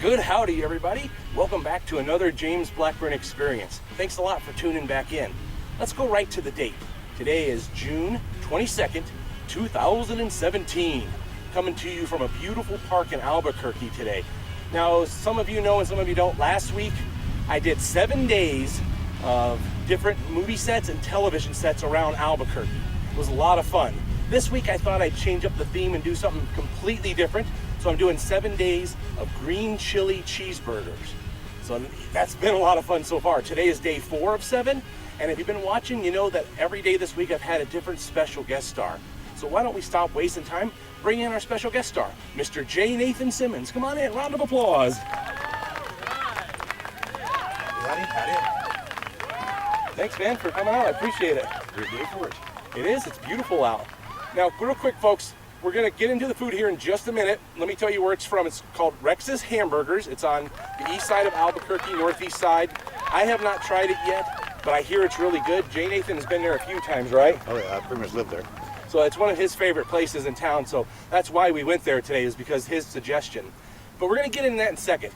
Good howdy, everybody. Welcome back to another James Blackburn experience. Thanks a lot for tuning back in. Let's go right to the date. Today is June 22nd, 2017. Coming to you from a beautiful park in Albuquerque today. Now, some of you know and some of you don't. Last week, I did 7 days of different movie sets and television sets around Albuquerque. It was a lot of fun. This week, I thought I'd change up the theme and do something completely different. So I'm doing 7 days of green chili cheeseburgers. So that's been a lot of fun so far. Today is day 4 of 7. And if you've been watching, you know that every day this week I've had a different special guest star. So why don't we stop wasting time, bring in our special guest star, Mr. J. Nathan Simmons. Come on in, round of applause. Thanks, man, for coming out. I appreciate it. Great day for it. It is. It's beautiful out. Now, real quick, folks, we're going to get into the food here in just a minute. Let me tell you where it's from. It's called Rex's Hamburgers. It's on the east side of Albuquerque, northeast side. I have not tried it yet, but I hear it's really good. Jay Nathan has been there a few times, right? Oh yeah, I pretty much live there. So it's one of his favorite places in town, so that's why we went there today, is because his suggestion. But we're going to get into that in a second.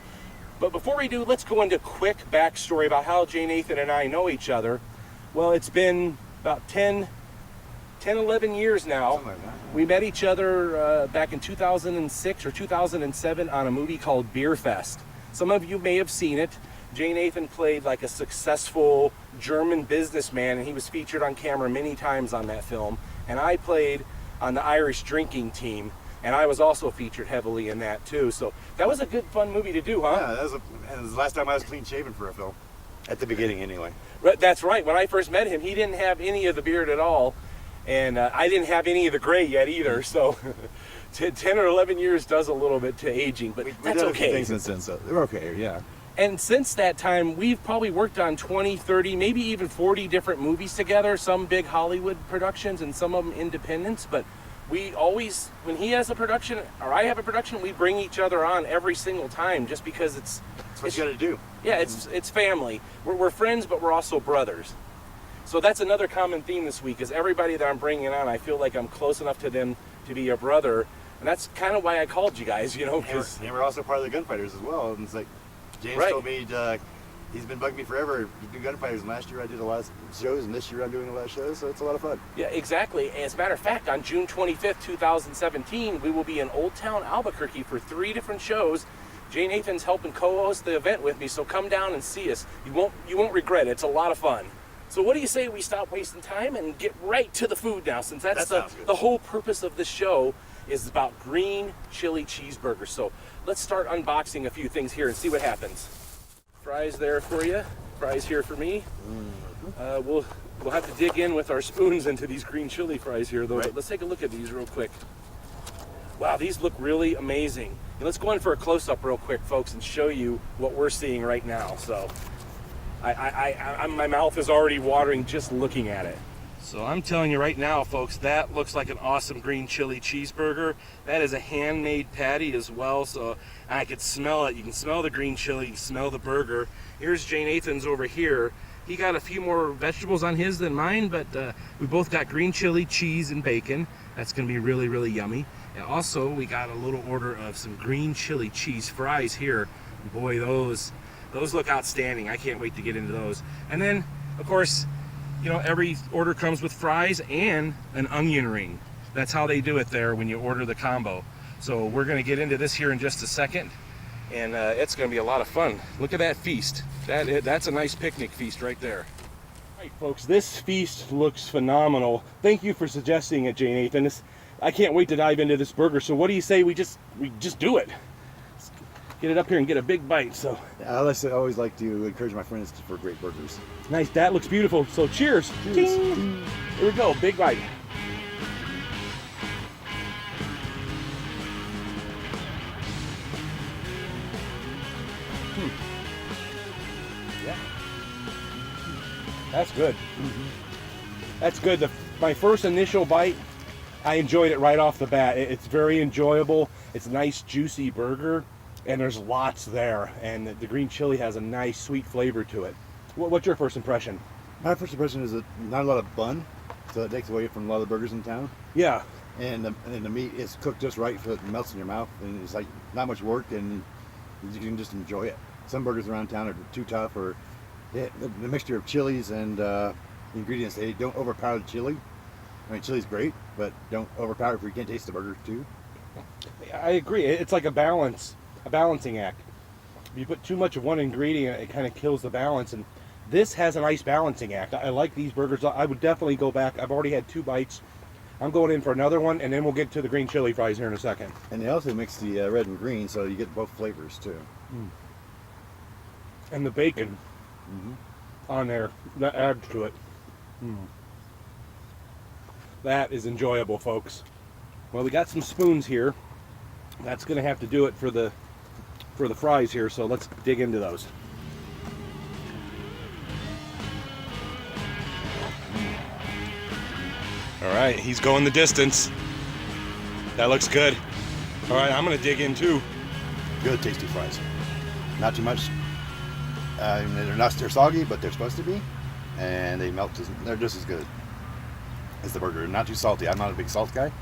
But before we do, let's go into a quick backstory about how Jay Nathan and I know each other. Well, it's been about 11 years now. Something like that. We met each other back in 2006 or 2007 on a movie called Beer Fest. Some of you may have seen it. Jay Nathan played like a successful German businessman, and he was featured on camera many times on that film. And I played on the Irish drinking team, and I was also featured heavily in that too. So that was a good, fun movie to do, huh? Yeah, that was the last time I was clean shaven for a film. At the beginning, anyway. That's right. When I first met him, he didn't have any of the beard at all. And I didn't have any of the gray yet either, so 10 or 11 years does a little bit to aging, but that's okay. A few things since then, so they're okay, yeah. And since that time, we've probably worked on 20, 30, maybe even 40 different movies together, some big Hollywood productions and some of them independents, but we always, when he has a production or I have a production, we bring each other on every single time just because it's what you gotta do. Yeah, it's family. We're friends, but we're also brothers. So that's another common theme this week, is everybody that I'm bringing on, I feel like I'm close enough to them to be a brother. And that's kind of why I called you guys, you know. And we're also part of the Gunfighters as well. And it's like, James told me he's been bugging me forever to do Gunfighters. And last year I did a lot of shows, and this year I'm doing a lot of shows, so it's a lot of fun. Yeah, exactly. As a matter of fact, on June 25th, 2017, we will be in Old Town Albuquerque for 3 different shows. Jay Nathan's helping co-host the event with me, so come down and see us. You won't regret it. It's a lot of fun. So what do you say we stop wasting time and get right to the food now, since that's the whole purpose of this show is about green chili cheeseburgers. So let's start unboxing a few things here and see what happens. Fries there for you, fries here for me. We'll have to dig in with our spoons into these green chili fries here though, but let's take a look at these real quick. Wow, these look really amazing. And let's go in for a close-up real quick, folks, and show you what we're seeing right now. So my mouth is already watering just looking at it. So I'm telling you right now, folks, that looks like an awesome green chili cheeseburger. That is a handmade patty as well, so I could smell it. You can smell the green chili, you can smell the burger. Here's Jay Nathan's over here. He got a few more vegetables on his than mine, but we both got green chili, cheese, and bacon. That's gonna be really, really yummy. And also, we got a little order of some green chili cheese fries here. Boy, those look outstanding. I can't wait to get into those. And then, of course, you know, every order comes with fries and an onion ring. That's how they do it there when you order the combo. So we're going to get into this here in just a second, and it's going to be a lot of fun. Look at that feast. That's a nice picnic feast right there. All right, folks, this feast looks phenomenal. Thank you for suggesting it, Jay Nathan. I can't wait to dive into this burger. So what do you say we just do it? Get it up here and get a big bite. So I always like to encourage my friends for great burgers. Nice, that looks beautiful. So cheers. Cheers. Here we go, big bite. Yeah, that's good. That's good. My first initial bite, I enjoyed it right off the bat. It's very enjoyable. It's a nice juicy burger. And there's lots there, and the green chili has a nice sweet flavor to it. What's your first impression? My first impression is that not a lot of bun, so it takes away from a lot of the burgers in town. Yeah. And the meat is cooked just right so it melts in your mouth, and it's like not much work, and You can just enjoy it. Some burgers around town are too tough, or the mixture of chilies and the ingredients, they don't overpower the chili. I mean, chili's great, but don't overpower it if you can't taste the burger too. I agree. It's like a balancing act. If you put too much of one ingredient, it kind of kills the balance. And this has a nice balancing act. I like these burgers. I would definitely go back. I've already had 2 bites. I'm going in for another one, and then we'll get to the green chili fries here in a second. And they also mix the red and green, so you get both flavors too. And the bacon on there, that adds to it. That is enjoyable, folks. Well, we got some spoons here. That's going to have to do it for the fries here, so let's dig into those. All right, he's going the distance. That looks good. All right, I'm going to dig in too. Good, tasty fries. Not too much. They're soggy, but they're supposed to be, and they melt. They're just as good as the burger. Not too salty. I'm not a big salt guy,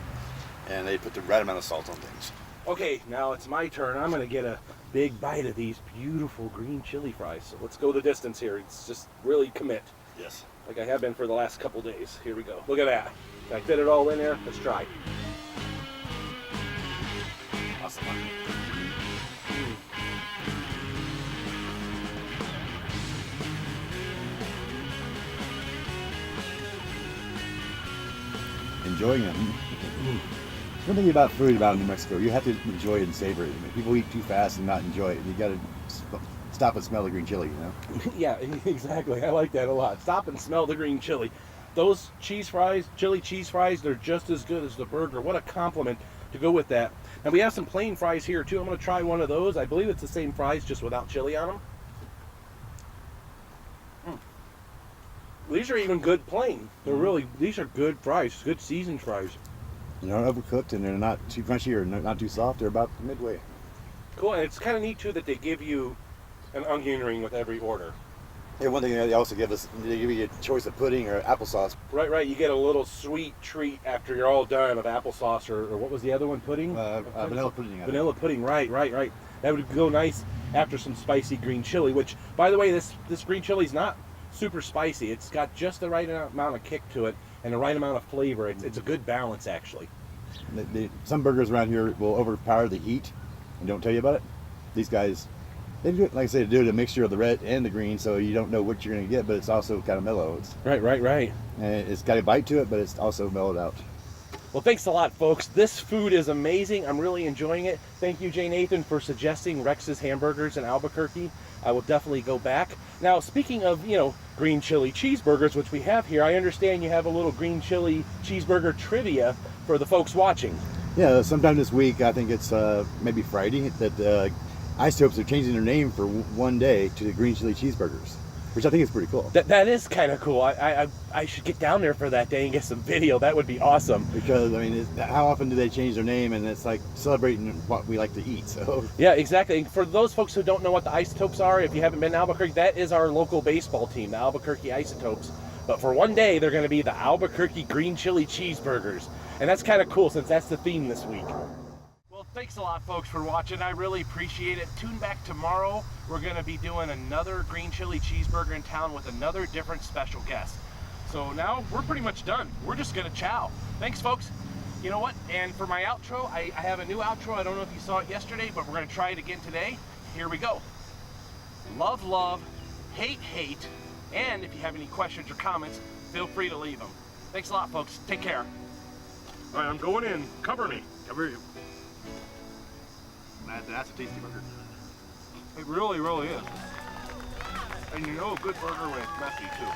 and they put the right amount of salt on things. Okay, now it's my turn. I'm going to get a big bite of these beautiful green chili fries. So let's go the distance here. It's just really commit. Yes. Like I have been for the last couple days. Here we go. Look at that. Can I fit it all in there? Let's try. Awesome. Enjoying them. One thing about food about New Mexico, you have to enjoy it and savor it. I mean, people eat too fast and not enjoy it. You got to stop and smell the green chili, you know? Yeah, exactly. I like that a lot. Stop and smell the green chili. Those cheese fries, chili cheese fries, they're just as good as the burger. What a compliment to go with that. Now we have some plain fries here too. I'm going to try one of those. I believe it's the same fries, just without chili on them. These are even good plain. These are good fries, good seasoned fries. They're not overcooked and they're not too crunchy or not too soft. They're about midway. Cool, and it's kind of neat too that they give you an onion ring with every order. Yeah, one thing they also give you a choice of pudding or applesauce. Right. You get a little sweet treat after you're all done of applesauce or what was the other one? Pudding? Vanilla pudding. Vanilla pudding. Right. That would go nice after some spicy green chili. Which, by the way, this green chili is not super spicy. It's got just the right amount of kick to it and the right amount of flavor. It's a good balance, actually. Some burgers around here will overpower the heat and don't tell you about it. These guys, they do it, like I say, do a mixture of the red and the green, so you don't know what you're going to get, but it's also kind of mellow. Right. And it's got a bite to it, but it's also mellowed out. Well, thanks a lot, folks. This food is amazing. I'm really enjoying it. Thank you, Jay Nathan, for suggesting Rex's Hamburgers in Albuquerque. I will definitely go back. Now, speaking of, green chili cheeseburgers, which we have here, I understand you have a little green chili cheeseburger trivia for the folks watching. Yeah, sometime this week, I think it's maybe Friday, that Isotopes are changing their name for one day to the green chili cheeseburgers, which I think is pretty cool. That is kind of cool. I should get down there for that day and get some video. That would be awesome. Because, I mean, how often do they change their name? And it's like celebrating what we like to eat, so. Yeah, exactly. And for those folks who don't know what the Isotopes are, if you haven't been to Albuquerque, that is our local baseball team, the Albuquerque Isotopes. But for one day, they're going to be the Albuquerque Green Chili Cheeseburgers. And that's kind of cool since that's the theme this week. Well, thanks a lot, folks, for watching. I really appreciate it. Tune back tomorrow. We're going to be doing another green chili cheeseburger in town with another different special guest. So now we're pretty much done. We're just going to chow. Thanks, folks. You know what? And for my outro, I have a new outro. I don't know if you saw it yesterday, but we're going to try it again today. Here we go. Love, love, hate, hate. And if you have any questions or comments, feel free to leave them. Thanks a lot, folks. Take care. All right, I'm going in. Cover me. Cover you. That's a tasty burger. It really, really is. And a good burger when it's messy, too.